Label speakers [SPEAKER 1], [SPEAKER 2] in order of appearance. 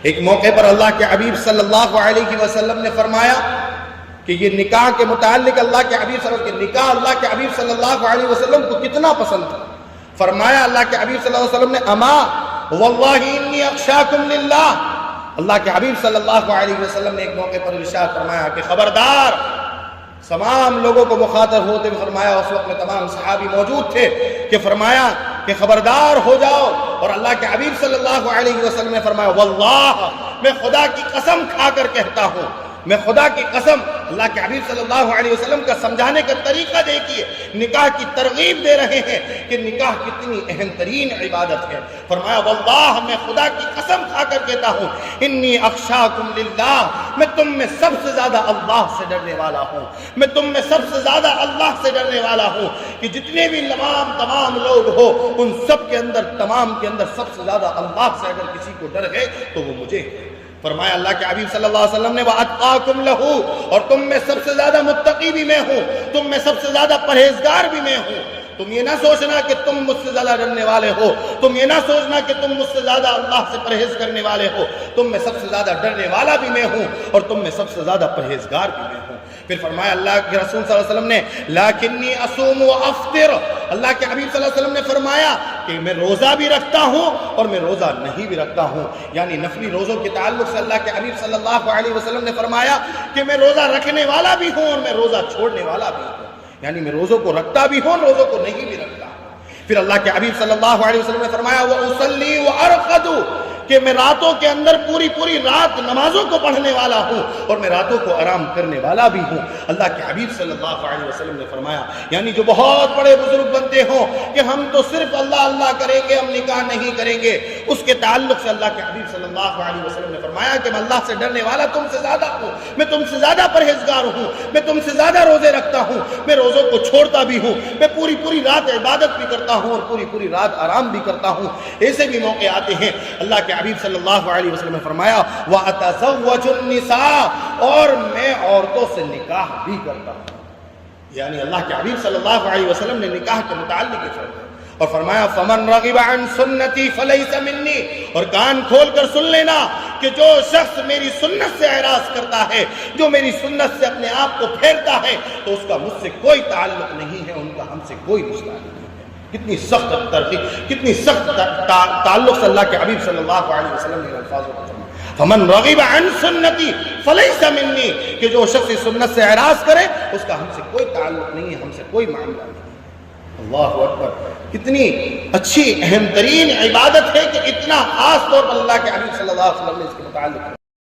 [SPEAKER 1] ایک موقع پر اللہ کے حبیب صلی اللہ علیہ وسلم نے فرمایا کہ یہ نکاح کے متعلق اللہ کے حبیب صلی اللہ علیہ وسلم نکاح اللہ کے حبیب صلی اللہ علیہ وسلم کو کتنا پسند تھا. فرمایا اللہ کے حبیب صلی اللہ علیہ وسلم نے اما واللہ انی اخشاکم للہ. اللہ کے حبیب صلی اللہ علیہ وسلم نے ایک موقع پر ارشاد فرمایا کہ خبردار. تمام لوگوں کو مخاطب ہوتے ہوئے فرمایا, اس وقت میں تمام صحابی موجود تھے, کہ فرمایا کہ خبردار ہو جاؤ. اور اللہ کے حبیب صلی اللہ علیہ وسلم نے فرمایا واللہ میں خدا کی قسم کھا کر کہتا ہوں, میں خدا کی قسم. اللہ کے حبیب صلی اللہ علیہ وسلم کا سمجھانے کا طریقہ دیکھیے, نکاح کی ترغیب دے رہے ہیں کہ نکاح کتنی اہم ترین عبادت ہے. فرمایا واللہ میں خدا کی قسم کھا کر کہتا ہوں انی اخشاکم للہ, میں تم میں سب سے زیادہ اللہ سے ڈرنے والا ہوں, میں تم میں سب سے زیادہ اللہ سے ڈرنے والا ہوں. کہ جتنے بھی تمام لوگ ہو ان سب کے اندر تمام کے اندر سب سے زیادہ اللہ سے اگر کسی کو ڈر ہے تو وہ مجھے ہے. فرمایا اللہ کے حبیب صلی اللہ علیہ وسلم نے وَأَتْقَاكُمْ لَهُ, اور تم میں سب سے زیادہ متقی بھی میں ہوں, تم میں سب سے زیادہ پرہیزگار بھی میں ہوں. تم یہ نہ سوچنا کہ تم مجھ سے زیادہ ڈرنے والے ہو, تم یہ نہ سوچنا کہ تم مجھ سے زیادہ اللہ سے پرہیز کرنے والے ہو. تم میں سب سے زیادہ ڈرنے والا بھی میں ہوں اور تم میں سب سے زیادہ پرہیزگار بھی میں ہوں. پھر فرمایا اللہ کے رسول صلی اللہ علیہ وسلم نے لَكِنِّي أَصُومُ وَأَفْطِرُ, اللہ کے حبیب صلی اللہ علیہ وسلم نے فرمایا کہ میں روزہ بھی رکھتا ہوں اور میں روزہ نہیں بھی رکھتا ہوں. یعنی نفلی روزوں کے تعلق سے اللہ کے حبیب صلی اللہ علیہ وسلم نے فرمایا کہ میں روزہ رکھنے والا بھی ہوں اور میں روزہ چھوڑنے والا بھی ہوں. یعنی میں روزوں کو رکھتا بھی ہوں, روزوں کو نہیں بھی رکھتا. پھر اللہ کے حبیب صلی اللہ علیہ وسلم نے فرمایا وَأُصَلِّي وَأَرْقَدُ, کہ میں راتوں کے اندر پوری رات نمازوں کو پڑھنے والا ہوں اور میں راتوں کو آرام کرنے والا بھی ہوں. اللہ کے حبیب صلی اللہ علیہ وسلم نے فرمایا, یعنی جو بہت بڑے بزرگ بنتے ہوں کہ ہم تو صرف اللہ اللہ کریں گے, ہم نکاح نہیں کریں گے, اس کے تعلق سے اللہ کے حبیب صلی اللہ علیہ وسلم نے فرمایا کہ میں اللہ سے ڈرنے والا تم سے زیادہ ہوں, میں تم سے زیادہ پرہیزگار ہوں, میں تم سے زیادہ روزے رکھتا ہوں, میں روزوں کو چھوڑتا بھی ہوں, میں پوری رات عبادت بھی کرتا ہوں اور پوری رات آرام بھی کرتا ہوں. ایسے بھی موقع آتے ہیں اللہ کے حبیب صلی اللہ علیہ وسلم نے فرمایا وَأَتَزَوَّجُ النِّسَاءَ, اور میں عورتوں سے نکاح بھی کرتا ہوں. یعنی اللہ کے حبیب صلی اللہ علیہ وسلم نے نکاح کے متعلق فرمایا اور فرمایا فَمَنْ رَغِبَ عَنْ سُنَّتِي فَلَيْسَ مِنِّي, اور کان کھول کر سن لینا کہ جو شخص میری سنت سے اعراض کرتا ہے, جو میری سنت سے اپنے آپ کو پھیرتا ہے, تو اس کا مجھ سے کوئی تعلق نہیں ہے, ان کا ہم سے کوئی رشتہ نہیں ہے. کتنی سخت ترغیب, کتنی سخت تعلق سے اللہ کے حبیب صلی اللہ علیہ وسلم نے الفاظوں کو فرمایا فَمَنْ رَغِبَ عَنْ سُنَّتِي فَلَيْسَ مِنِّي, کہ جو شخص سنت سے اعراض کرے اس کا ہم سے کوئی تعلق نہیں ہے, ہم سے کوئی معاملہ نہیں. اللہ اکبر, کتنی اچھی اہم ترین عبادت ہے کہ اتنا خاص طور پر اللہ کے حبیب صلی اللہ علیہ وسلم نے اس کے متعلق